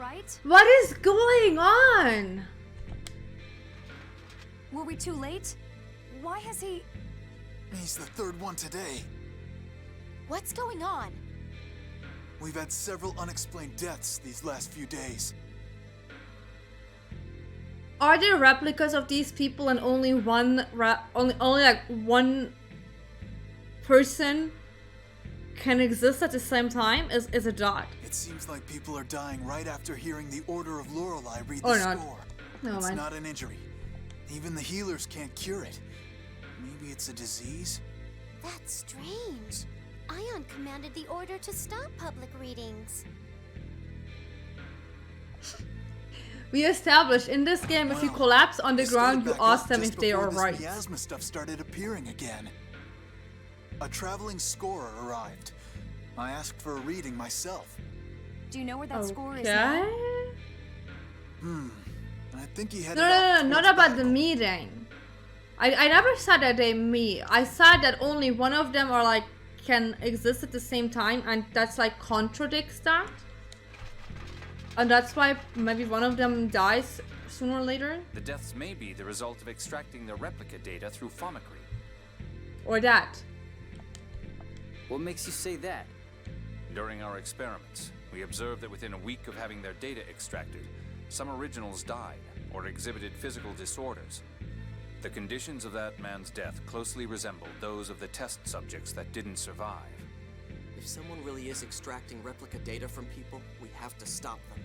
right? What is going on? Were we too late? Why has he... He's the third one today. What's going on? We've had several unexplained deaths these last few days. Are there replicas of these people and only one only like one person can exist at the same time? Is a dot? It seems like people are dying right after hearing the Order of Lorelei read the Or not. score. No, It's man. not an injury. Even the healers can't cure it. Maybe it's a disease? That's strange. Ion commanded the order to stop public readings. We established in this game if you Well, collapse on the it started ground, you back ask up them just if they before are this right. miasma stuff started appearing again. A traveling scorer arrived. I asked for a reading myself. Do you know where that score is Okay. now? I think he had No, not about the meeting. I never said that they meet. I said that only one of them are like can exist at the same time, and that's like contradicts that. And that's why maybe one of them dies sooner or later. The deaths may be the result of extracting the replica data through Fomicry. Or that. What makes you say that? During our experiments, we observed that within a week of having their data extracted, some originals died or exhibited physical disorders. The conditions of that man's death closely resembled those of the test subjects that didn't survive. If someone really is extracting replica data from people, we have to stop them.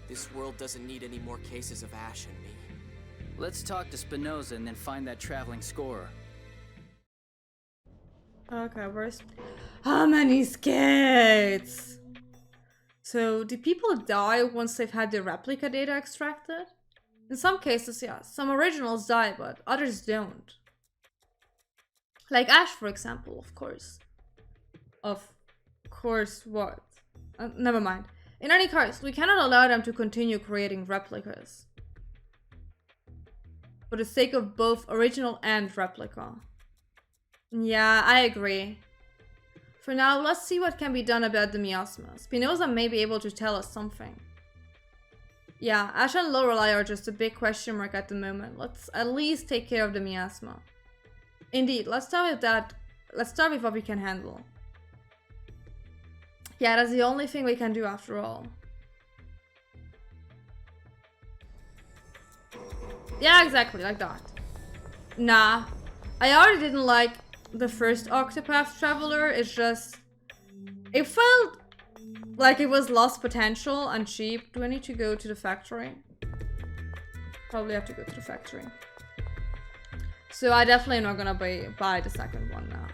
This world doesn't need any more cases of Ash and me. Let's talk to Spinoza and then find that traveling scorer. Okay, where's... How many skates? So, do people die once they've had their replica data extracted? In some cases, yeah. Some originals die, but others don't. Like Ash, for example, of course. Of course what? Never mind. In any case, we cannot allow them to continue creating replicas. For the sake of both original and replica. Yeah, I agree. For now, let's see what can be done about the miasma. Spinoza may be able to tell us something. Yeah, Ash and Lorelei are just a big question mark at the moment. Let's at least take care of the miasma. Indeed, let's start with that. Let's start with what we can handle. Yeah, that's the only thing we can do after all. Yeah, exactly, like that. Nah, I already didn't like the first Octopath Traveler. It's just... It felt like it was lost potential and cheap. Do I need to go to the factory? Probably have to go to the factory. So I definitely am not gonna buy the second one now.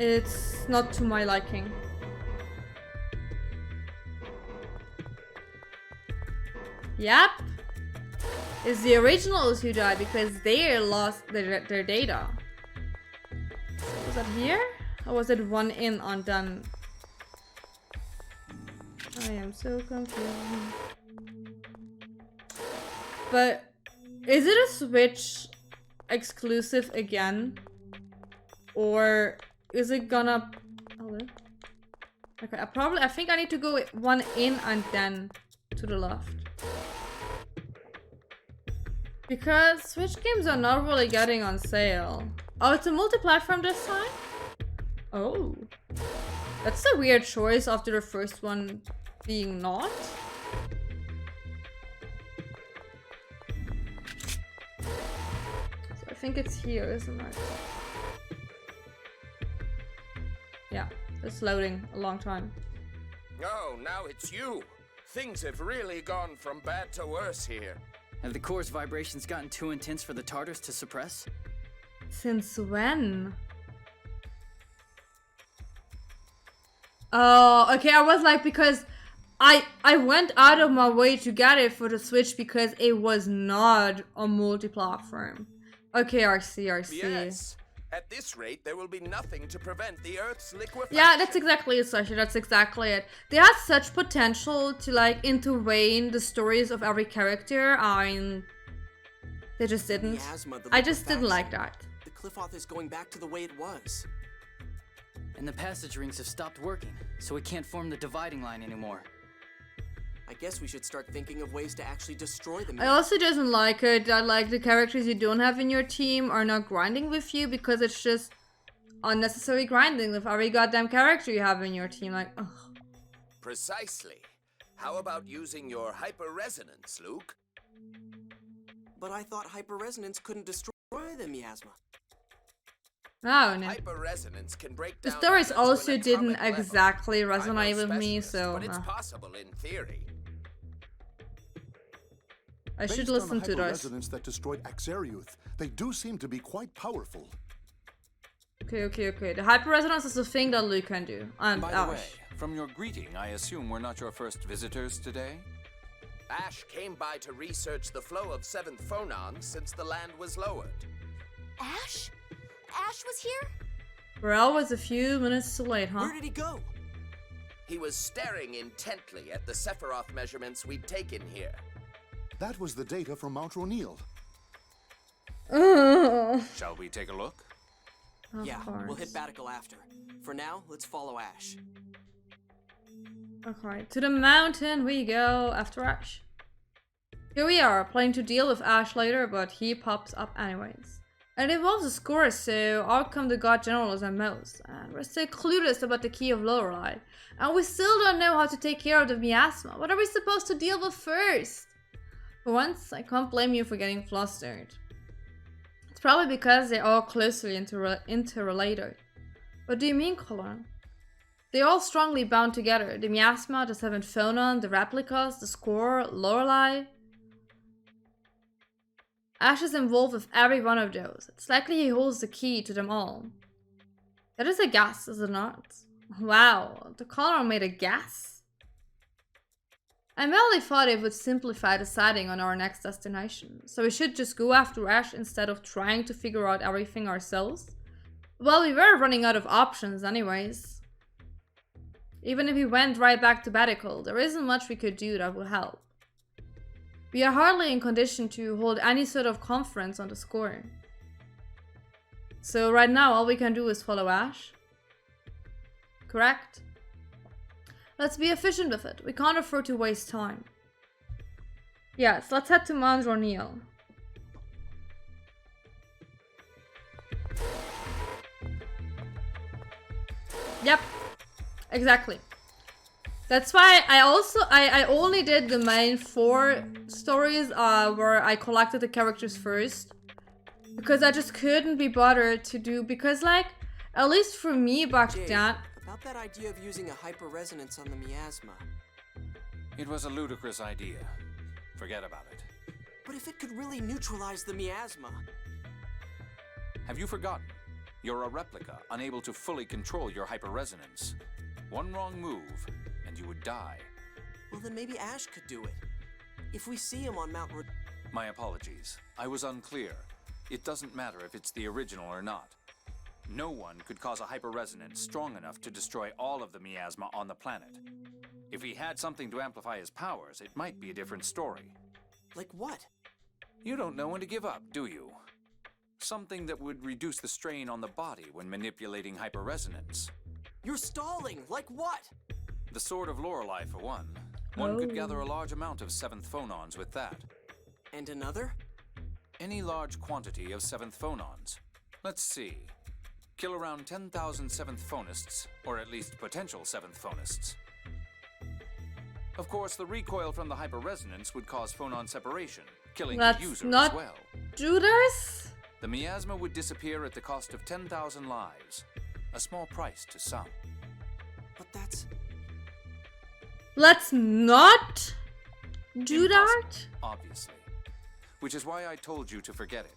It's not to my liking. Yep. It's the originals who died because they lost their data. Was that here? Or was it one in on done? I am so confused. But is it a Switch exclusive again? Or is it gonna... Hello? Okay, I think I need to go one in and then to the left. Because Switch games are not really getting on sale. Oh, it's a multi-platform this time? Oh. That's a weird choice after the first one being not. So I think it's here, isn't it? Yeah, it's loading a long time. Oh, now it's you. Things have really gone from bad to worse here. Have the core's vibrations gotten too intense for the Tartars to suppress? Since when? Oh, okay, I was like, because I went out of my way to get it for the Switch because it was not a multi-platform. Okay, I see. Yes. At this rate, there will be nothing to prevent the Earth's liquefaction. Yeah, that's exactly it, Sasha. That's exactly it. They had such potential to, like, intertwine the stories of every character. I mean, they just didn't. I just didn't like that. The Cliff-Off is going back to the way it was. And the passage rings have stopped working, so we can't form the dividing line anymore. I guess we should start thinking of ways to actually destroy the I miasma. also doesn't like it that like the characters you don't have in your team are not grinding with you, because it's just unnecessary grinding with every goddamn character you have in your team. Like, ugh. Precisely. How about using your hyper-resonance, Luke? But I thought hyper-resonance couldn't destroy the miasma. Oh no. Hyper-resonance can break The down stories matter to an also didn't atomic level. exactly I'm no resonate with me, specialist, so but it's possible in theory. I should Based listen on to the those. hyper-resonance that destroyed Axariuth, they do seem to be quite powerful. Okay. The hyper-resonance is a thing that Luke can do. And By the Ash. way, from your greeting, I assume we're not your first visitors today? Ash came by to research the flow of 7th phonons since the land was lowered. Ash? Ash was here? Burrell was a few minutes too late, huh? Where did he go? He was staring intently at the Sephiroth measurements we'd taken here. That was the data from Mount O'Neill. Ugh. Shall we take a look? Of Yeah, course. we'll hit Batical after. For now, let's follow Ash. Okay, to the mountain we go after Ash. Here we are, planning to deal with Ash later, but he pops up anyways. And it involves a score, so out come the God Generals and most. And we're still clueless about the key of Lorelei. And we still don't know how to take care of the miasma. What are we supposed to deal with first? For once, I can't blame you for getting flustered. It's probably because they're all closely interrelated. What do you mean, Colin? They're all strongly bound together. The miasma, the 7th phonon, the replicas, the score, Lorelei. Ash is involved with every one of those. It's likely he holds the key to them all. That is a guess, is it not? Wow, the caller made a guess? I merely thought it would simplify deciding on our next destination, so we should just go after Ash instead of trying to figure out everything ourselves. Well, we were running out of options anyways. Even if we went right back to Batical, there isn't much we could do that will help. We are hardly in condition to hold any sort of conference on the score. So right now all we can do is follow Ash. Correct? Let's be efficient with it. We can't afford to waste time. Yes, let's head to Mount O'Neill. Yep, exactly. That's why I only did the main 4 stories where I collected the characters first, because I just couldn't be bothered to do, because like, at least for me back Jade, then. about that idea of using a hyper-resonance on the miasma. It was a ludicrous idea. Forget about it. But if it could really neutralize the miasma... Have you forgotten? You're a replica, unable to fully control your hyper-resonance. One wrong move, and you would die. Well, then maybe Ash could do it. If we see him on Mount... My apologies. I was unclear. It doesn't matter if it's the original or not. No one could cause a hyper-resonance strong enough to destroy all of the miasma on the planet. If he had something to amplify his powers, it might be a different story. Like what? You don't know when to give up, do you? Something that would reduce the strain on the body when manipulating hyper-resonance. You're stalling! Like what? The Sword of Lorelei, for one. One could gather a large amount of 7th phonons with that. And another? Any large quantity of 7th phonons. Let's see. Kill around 10,000 7th phonists, or at least potential 7th phonists. Of course, the recoil from the hyper-resonance would cause phonon separation, killing the Let's user not as well. do this. The miasma would disappear at the cost of 10,000 lives. A small price to some. But that's... Let's not do that. Impossible, obviously. Which is why I told you to forget it.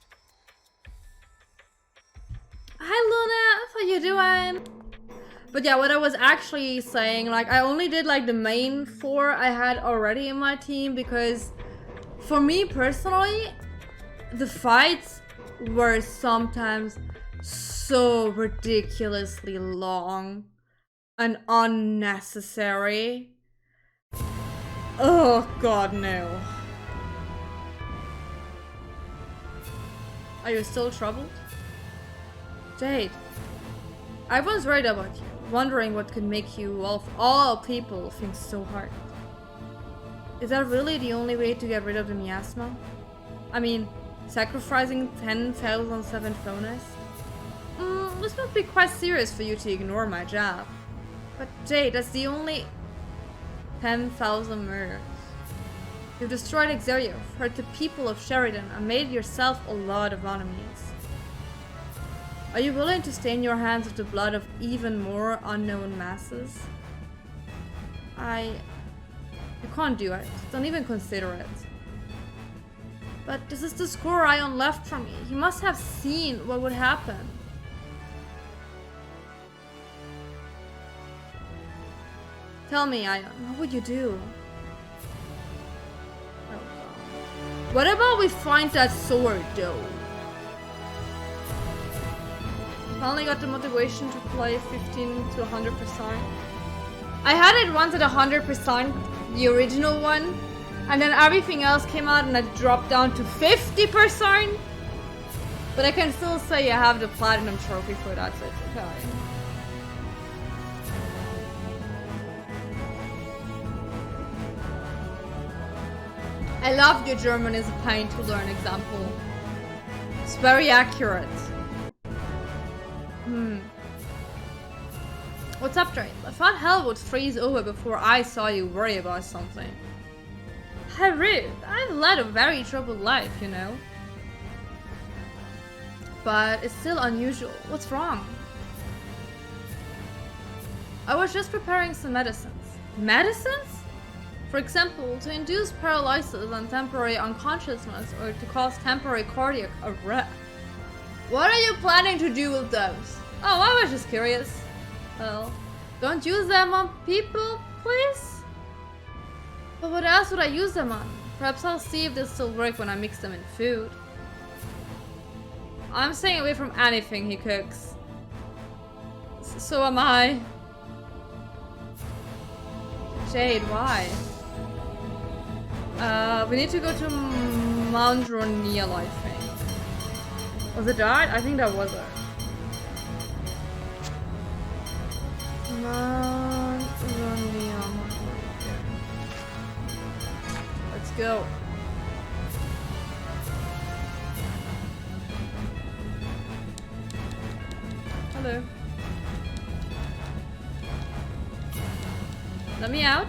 Hi Luna, how you doing? But yeah, what I was actually saying, like, I only did like the main 4 I had already in my team, because for me personally, the fights were sometimes so ridiculously long and unnecessary. Oh god, no. Are you still troubled? Jade, I was worried about you, wondering what could make you, of all people, think so hard. Is that really the only way to get rid of the miasma? I mean, sacrificing 10,007 bonus? This must be quite serious for you to ignore my job. But Jade, that's the only 10,000 murders. You've destroyed Exerio, hurt the people of Sheridan, and made yourself a lot of enemies. Are you willing to stain your hands with the blood of even more unknown masses? You can't do it. Don't even consider it. But this is the score Ion left for me. He must have seen what would happen. Tell me, Ion, what would you do? Oh, God. What about we find that sword, though? Finally got the motivation to play 15 to 100%. I had it once at 100%, the original one, and then everything else came out and it dropped down to 50%. But I can still say I have the platinum trophy for that, so it's okay. I love your German is a pain to learn example. It's very accurate. What's up, Drain? I thought hell would freeze over before I saw you worry about something. How rude. I've led a very troubled life, you know. But it's still unusual. What's wrong? I was just preparing some medicines. Medicines? For example, to induce paralysis and temporary unconsciousness, or to cause temporary cardiac arrest. What are you planning to do with those? Oh, I was just curious. Well, don't use them on people, please? But what else would I use them on? Perhaps I'll see if they still work when I mix them in food. I'm staying away from anything he cooks. So am I. Jade, why? We need to go to Mount Ronil, I think. Was it that? I think that was it. Mount Ronil. Let's go. Hello. Let me out.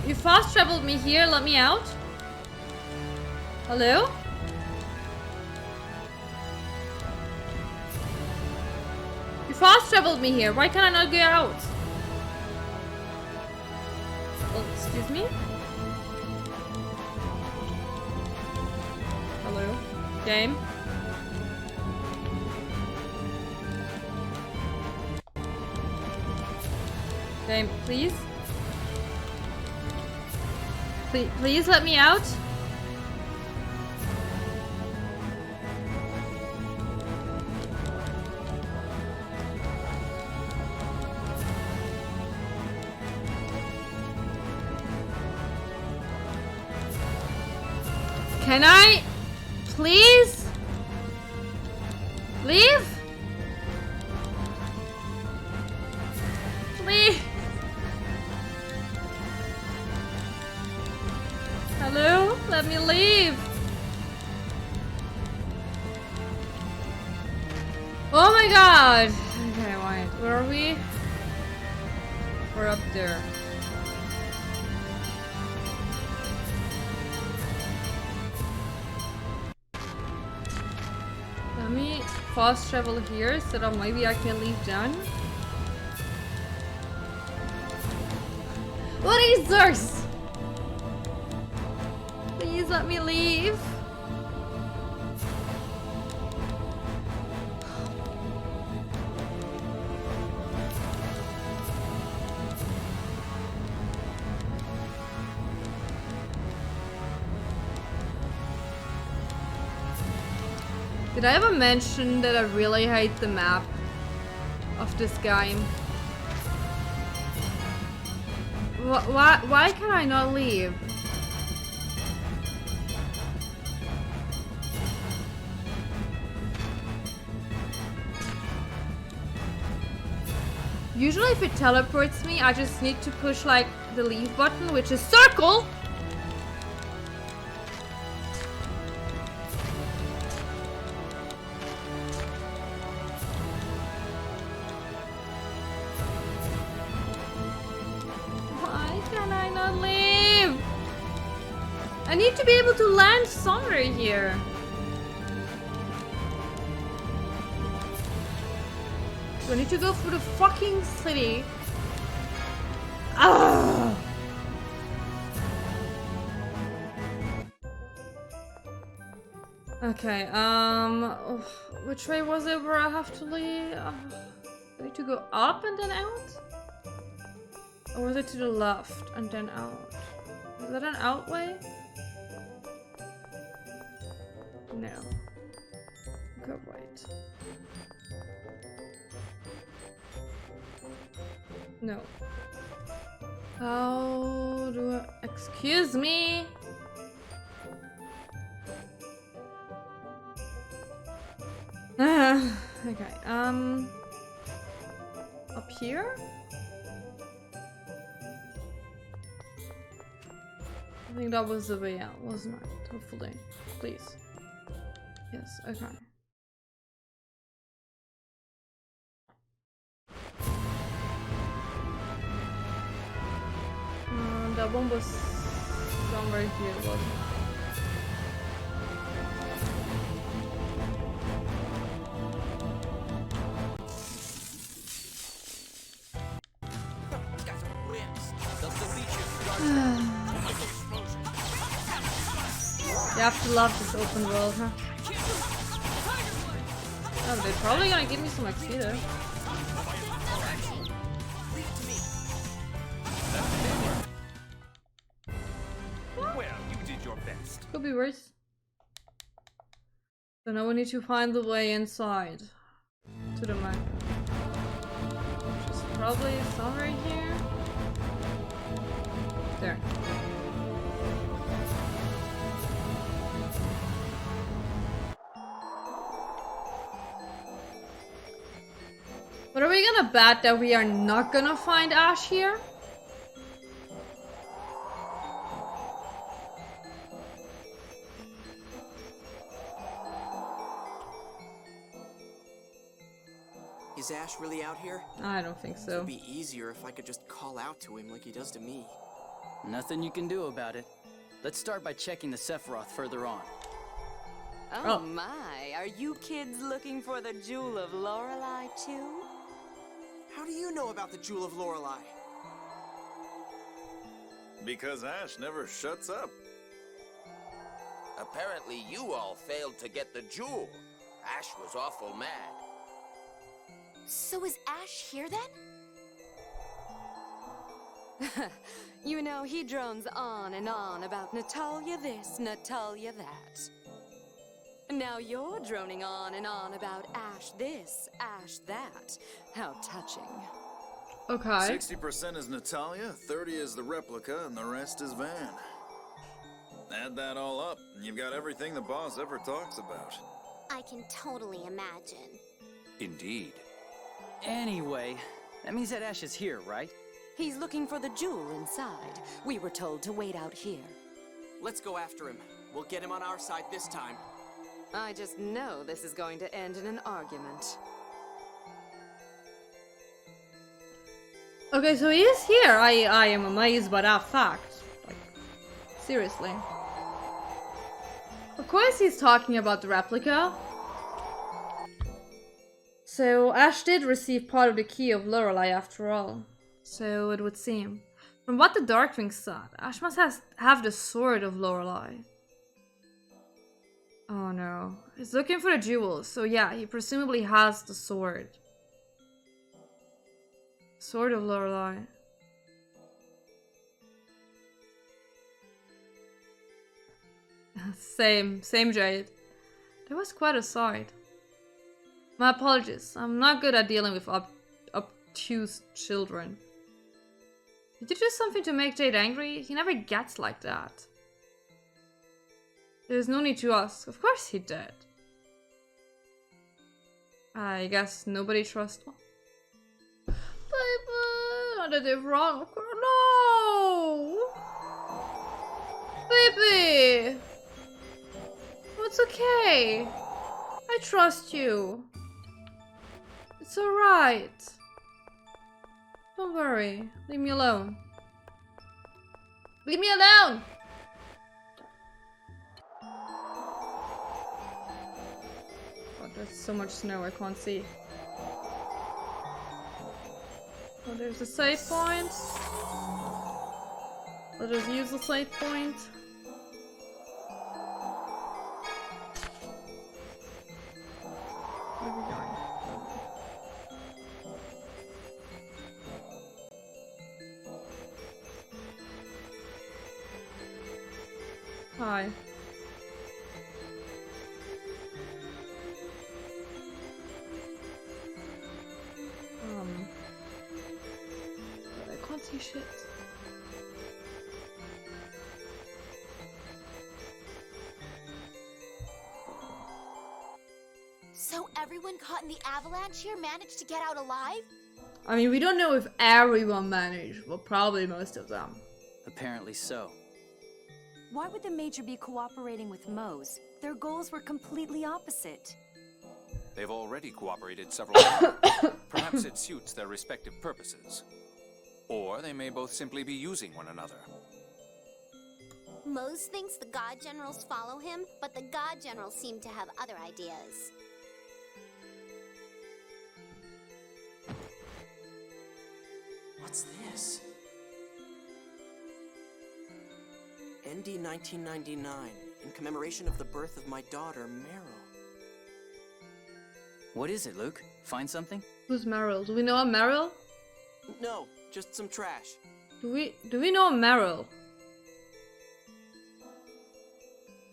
You fast traveled me here, let me out. Hello? You fast traveled me here, why can I not get out? Oh, excuse me? Hello? Game? Game, please? Please let me out? Can I? Please? Leave? Please? Hello? Let me leave. Oh my god. Okay, wait. Where are we? We're up there. Let me fast travel here so that maybe I can leave down. What is this? Please let me leave. Did I ever mention that I really hate the map of this game? Why can I not leave? Usually if it teleports me, I just need to push like the leave button, which is circle. Why can I not leave? I need to be able to land somewhere here. Do I need to go through the fucking city? Ah! Okay, which way was it where I have to leave? I need to go up and then out? Or was it to the left and then out? Is that an out way? No. Okay, wait. No. How do I... Excuse me? Okay, up here? I think that was the way out, wasn't it? Hopefully. Please. Yes, okay. That one was somewhere here, wasn't it? You have to love this open world, huh? Oh, they're probably gonna give me some XP though. Well, you did your best. Could be worse. So now we need to find the way inside to the map. Which is probably somewhere here. There. But are we gonna bet that we are not gonna find Ash here? Is Ash really out here? I don't think so. It'd be easier if I could just call out to him like he does to me. Nothing you can do about it. Let's start by checking the Sephiroth further on. Oh my, are you kids looking for the Jewel of Lorelei too? How do you know about the Jewel of Lorelei? Because Ash never shuts up. Apparently you all failed to get the jewel. Ash was awful mad. So is Ash here then? You know, he drones on and on about Natalia this, Natalia that. Now you're droning on and on about Ash this, Ash that. How touching. Okay. 60% is Natalia, 30 is the replica, and the rest is Van. Add that all up, and you've got everything the boss ever talks about. I can totally imagine. Indeed. Anyway, that means that Ash is here, right? He's looking for the jewel inside. We were told to wait out here. Let's go after him. We'll get him on our side this time. I just know this is going to end in an argument. Okay, so he is here. I am amazed by that fact. Like, seriously. Of course he's talking about the replica. So Ash did receive part of the key of Lorelei after all. So it would seem. From what the Darkwing said, Ash must have the sword of Lorelei. Oh no. He's looking for the jewels, so yeah, he presumably has the sword. Sword of Lorelei. Same Jade. That was quite a sight. My apologies, I'm not good at dealing with obtuse children. Did you do something to make Jade angry? He never gets like that. There's no need to ask. Of course he did. I guess nobody trusts. Baby! I did it wrong. No! Baby! It's okay. I trust you. It's alright. Don't worry. Leave me alone. Leave me alone! God, there's so much snow I can't see. Oh, there's a save point. Let us use the save point. Where are we going? Hi. But I can't see shit. So everyone caught in the avalanche here managed to get out alive? I mean, we don't know if everyone managed, but probably most of them. Apparently so. Why would the Major be cooperating with Mose? Their goals were completely opposite. They've already cooperated several times. Perhaps it suits their respective purposes. Or they may both simply be using one another. Mose thinks the God Generals follow him, but the God Generals seem to have other ideas. What's this? ND 1999, in commemoration of the birth of my daughter, Meryl. What is it, Luke? Find something? Who's Meryl? Do we know a Meryl? No, just some trash. Do we know a Meryl?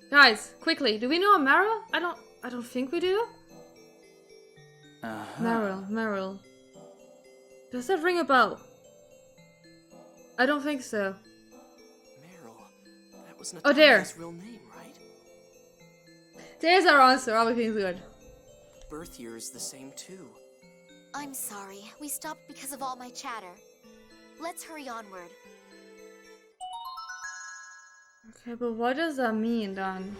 Guys, quickly, do we know a Meryl? I don't think we do. Meryl. Does that ring a bell? I don't think so. Meryl, that was Oh, there. Natalia's real name, right? There's our answer. Everything's good. Birth year is the same too. I'm sorry, we stopped because of all my chatter. Let's hurry onward. Okay, but what does that mean then?